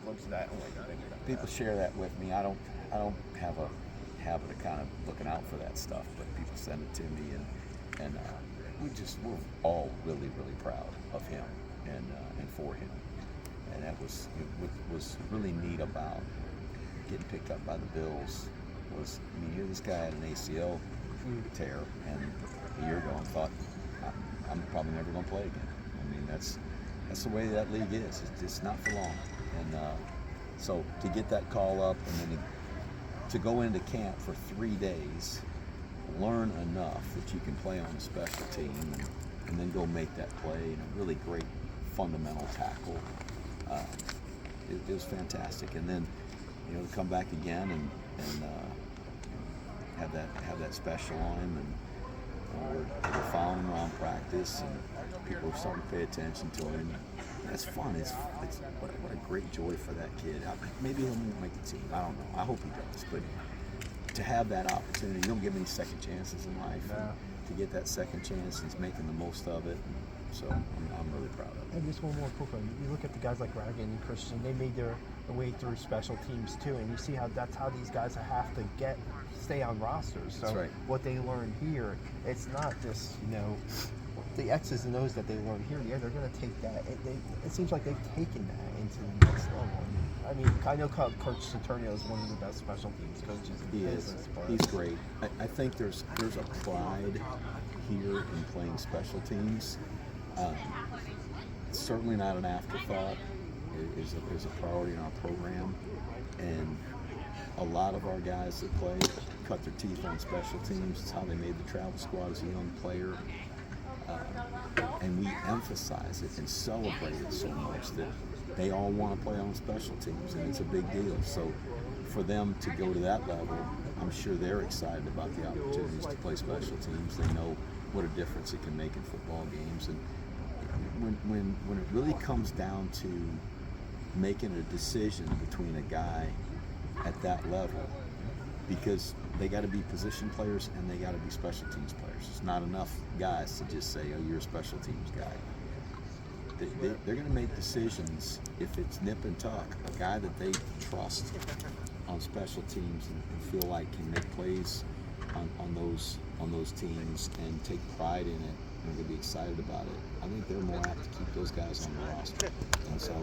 looks at that and like thinking about People that. share that with me. I don't have a habit of kind of looking out for that stuff, but people send it to me, and we're all really proud of him and for him. And that was really neat about getting picked up by the Bills. Was, I mean, here this guy had an ACL tear, and a year ago and thought, I'm probably never going to play again. I mean, that's the way that league is. It's not for long. And so to get that call up, and then to go into camp for 3 days, learn enough that you can play on a special team, and then go make that play, and a really great fundamental tackle. It was fantastic. And then, to come back again and have that special on him, and we're following him around practice, and people are starting to pay attention to him. That's fun. It's what a great joy for that kid. Maybe he'll make the team. I don't know. I hope he does. But to have that opportunity, you don't get many second chances in life. Yeah. To get that second chance, he's making the most of it. So I'm really proud of it. And just one more quick one. You look at the guys like Radigan and Christian, they made their way through special teams too, and you see how that's how these guys have to stay on rosters. So That's right. what they learn here, it's not just, the X's and O's that they learn here. Yeah, they're going to take that. It seems like they've taken that into the next level. I mean, I know Coach Saturnio is one of the best special teams coaches in He the is. business. But He's great. I think there's a pride here in playing special teams. It's certainly not an afterthought. It is a priority in our program, and a lot of our guys that play cut their teeth on special teams. It's how they made the travel squad as a young player, and we emphasize it and celebrate it so much that they all want to play on special teams, and it's a big deal. So for them to go to that level, I'm sure they're excited about the opportunities to play special teams. They know what a difference it can make in football games, and when it really comes down to making a decision between a guy at that level, because they got to be position players and they got to be special teams players. It's not enough guys to just say, "Oh, you're a special teams guy." They're going to make decisions if it's nip and tuck. A guy that they trust on special teams and feel like can make plays on those teams and take pride in it, and they're going to be excited about it. I think they're more apt to keep those guys on the roster, and so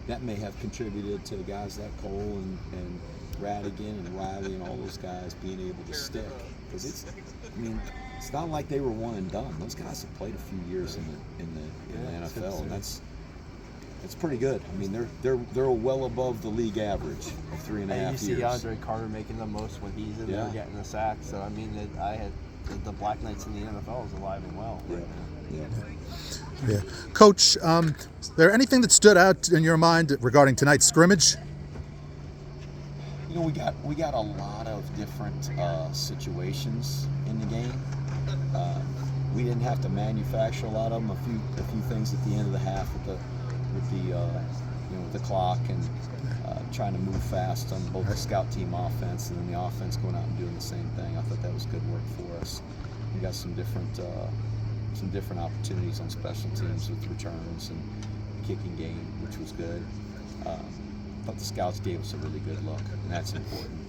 that may have contributed to guys like Cole and Radigan and Riley and all those guys being able to stick, because it's not like they were one and done. Those guys have played a few years in the NFL, and that's pretty good. I mean, they're well above the league average of 3.5 years. You see Andre Carter making the most when he's in there getting the sack. So I mean, the Black Knights in the NFL is alive and well. Yeah. Coach, is there anything that stood out in your mind regarding tonight's scrimmage? We got a lot of different situations in the game. We didn't have to manufacture a lot of them. A few things at the end of the half with the clock and trying to move fast on both the scout team offense and then the offense going out and doing the same thing. I thought that was good work for us. We got some different opportunities on special teams with returns and kicking game, which was good. I thought the scouts gave us a really good look, and that's important.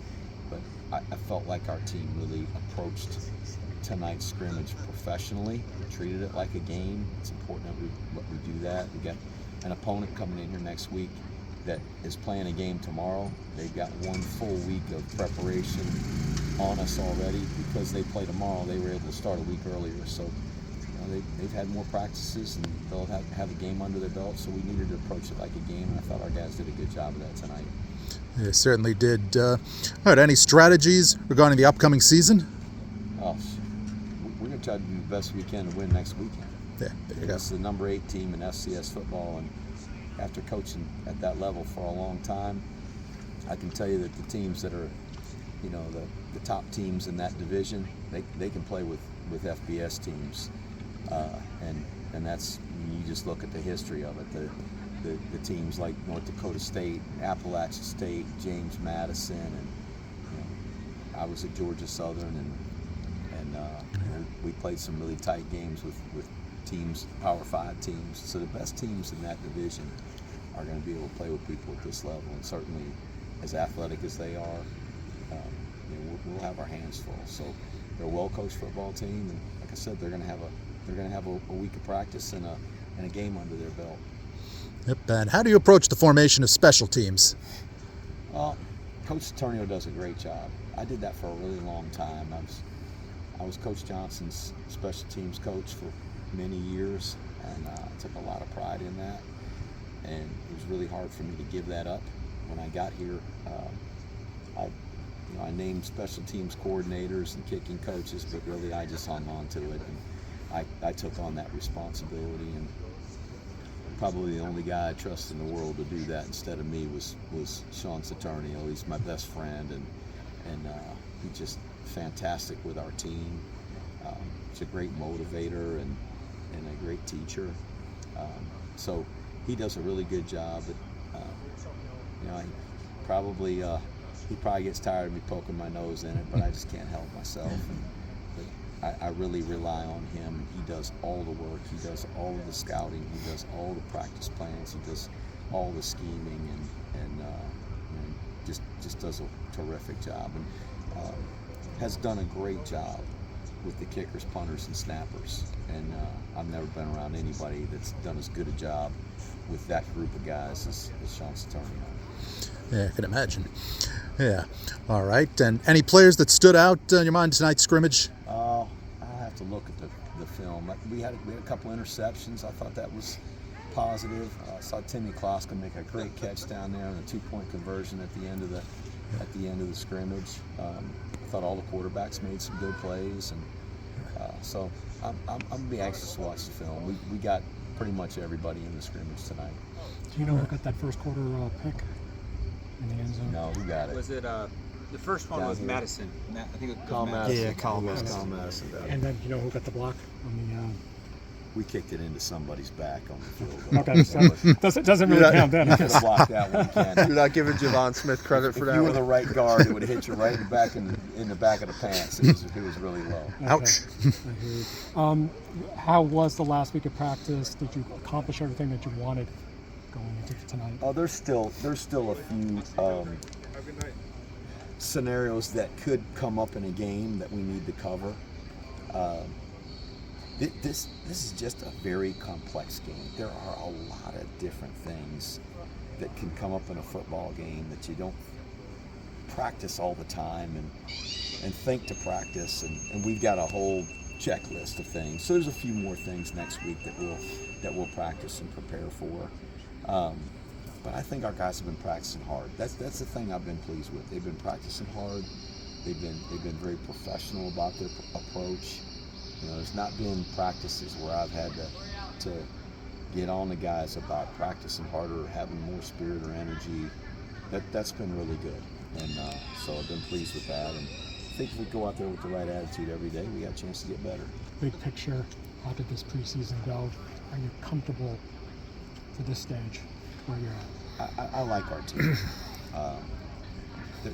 But I felt like our team really approached tonight's scrimmage professionally. We treated it like a game. It's important that we do that. We got an opponent coming in here next week that is playing a game tomorrow. They've got 1 full week of preparation on us already. Because they play tomorrow, they were able to start a week earlier. So they've had more practices, and they'll have a game under their belt. So we needed to approach it like a game, and I thought our guys did a good job of that tonight. They certainly did. All right, any strategies regarding the upcoming season? Oh, we're going to try to do the best we can to win next weekend. Yeah, there you go. It's the number 8 team in FCS football, and after coaching at that level for a long time, I can tell you that the teams that are, the top teams in that division, they can play with FBS teams, and that's, you just look at the history of it. The teams like North Dakota State, Appalachia State, James Madison, and I was at Georgia Southern, and we played some really tight games with teams, Power 5 teams. So the best teams in that division are going to be able to play with people at this level, and certainly as athletic as they are, we'll have our hands full. So they're a well-coached football team, and like I said, they're going to have a week of practice and a game under their belt. Yep. And how do you approach the formation of special teams? Coach Saturnio does a great job. I did that for a really long time. I was Coach Johnson's special teams coach for many years, and I took a lot of pride in that. And it was really hard for me to give that up. When I got here, I named special teams coordinators and kicking coaches, but really I just hung on to it, and I took on that responsibility. And probably the only guy I trust in the world to do that instead of me was Sean Saturnio. He's my best friend, and he's just fantastic with our team. He's a great motivator and a great teacher. So he does a really good job. He probably gets tired of me poking my nose in it, but I just can't help myself. But I really rely on him. He does all the work. He does all of the scouting. He does all the practice plans. He does all the scheming, and just does a terrific job, and has done a great job with the kickers, punters, and snappers. And I've never been around anybody that's done as good a job with that group of guys as Sean Saturnio. Yeah, I can imagine. Yeah. All right. And any players that stood out in your mind tonight's scrimmage? I'll have to look at the film. We had a couple interceptions. I thought that was positive. I saw Timmy Kloska make a great catch down there and a 2-point conversion at the end of the scrimmage. I thought all the quarterbacks made some good plays, and so I'm gonna be anxious to watch the film. We got pretty much everybody in the scrimmage tonight. Do you know who got that first quarter pick in the end zone? No, who got it? Was it the first one Down was here. Madison? I think it was Carl Madison. Madison. Yeah, Carl Madison. And then, do you know who got the block on We kicked it into somebody's back on the field. the? Okay, so doesn't really count then. I You could guess. have blocked that one, Ken. You're not giving Javon Smith credit for If that you were one. the right guard, it would have hit you right in the back in the back of the pants. It was really low. Ouch. Okay. I hear you. How was the last week of practice? Did you accomplish everything that you wanted going into tonight? Oh, there's still a few scenarios that could come up in a game that we need to cover. This is just a very complex game. There are a lot of different things that can come up in a football game that you don't practice all the time and think to practice, and we've got a whole checklist of things. So there's a few more things next week that we'll practice and prepare for. But I think our guys have been practicing hard. That's the thing I've been pleased with. They've been practicing hard. They've been very professional about their approach. There's not been practices where I've had to get on the guys about practicing harder or having more spirit or energy. That's been really good, and so I've been pleased with that. And I think if we go out there with the right attitude every day, we got a chance to get better. Big picture, how did this preseason go? Are you comfortable for this stage where you're at? I like our team.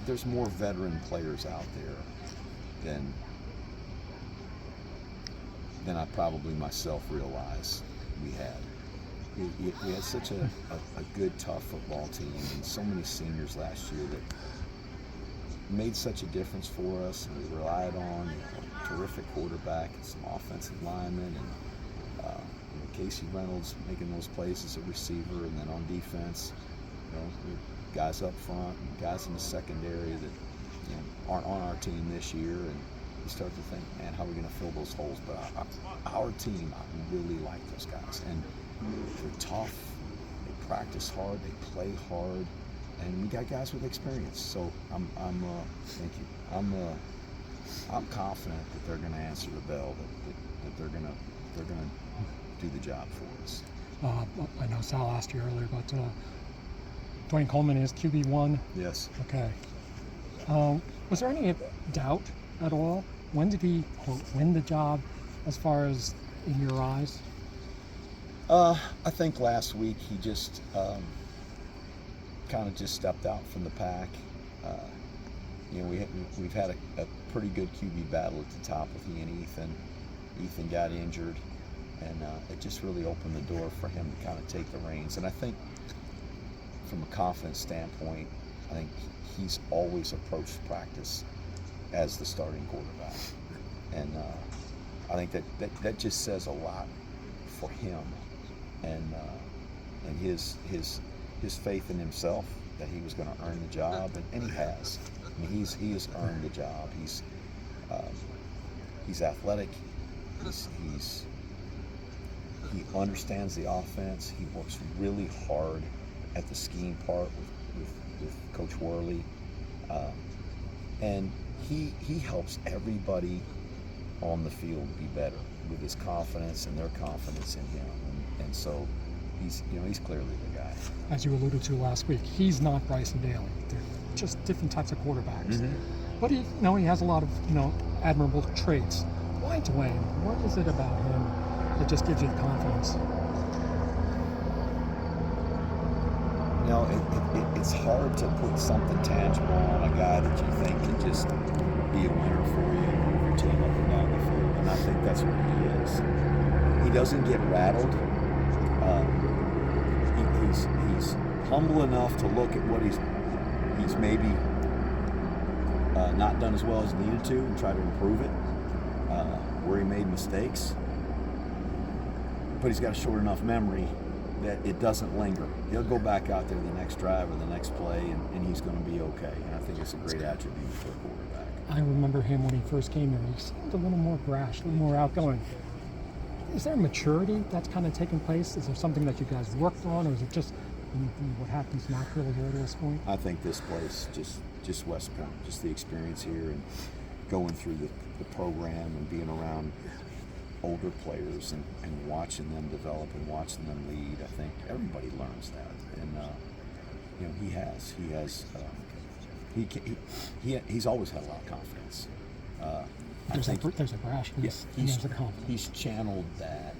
There's more veteran players out there than I probably myself realized we had. We had such a good, tough football team, and so many seniors last year that made such a difference for us, and we relied on a terrific quarterback and some offensive linemen, and Casey Reynolds making those plays as a receiver, and then on defense, guys up front and guys in the secondary that aren't on our team this year, and you start to think, man, how are we going to fill those holes? But our team, I really like those guys, and they're tough. They practice hard. They play hard, and we got guys with experience. So thank you. I'm confident that they're going to answer the bell. That they're going to do the job for us. I know Sal asked you earlier, but Dwayne Coleman is QB1. Yes. Okay. Was there any doubt at all? When did he win the job, as far as in your eyes? I think last week he just kind of just stepped out from the pack. We've had a pretty good QB battle at the top with he and Ethan. Ethan got injured, and it just really opened the door for him to kind of take the reins. And I think from a confidence standpoint, I think he's always approached practice as the starting quarterback, and I think that just says a lot for him, and his faith in himself that he was going to earn the job, and he has. I mean, he has earned the job. He's athletic. He understands the offense. He works really hard at the scheme part with Coach Worley, and he helps everybody on the field be better with his confidence and their confidence in him, and so he's clearly the guy. As you alluded to last week, he's not Bryson Daly. They're just different types of quarterbacks. Mm-hmm. But he has a lot of admirable traits. Why Dwayne? What is it about him that just gives you the confidence? It's hard to put something tangible on a guy that you think can just be a winner for you and move your team up and down the field, and I think that's what he is. He doesn't get rattled. He's humble enough to look at what he's maybe not done as well as he needed to and try to improve it, where he made mistakes. But he's got a short enough memory that it doesn't linger. He'll go back out there the next drive or the next play, and he's going to be okay. And I think it's a great attribute for a quarterback. I remember him when he first came here. He seemed a little more brash, a little more outgoing. Is there maturity that's kind of taken place? Is there something that you guys worked on, or is it just what happens naturally here to this point? I think this place, just West Point, just the experience here and going through the program and being around older players and watching them develop and watching them lead. I think everybody learns that, and he's always had a lot of confidence. There's a brashness. Yeah, And there's a confidence. he's channeled that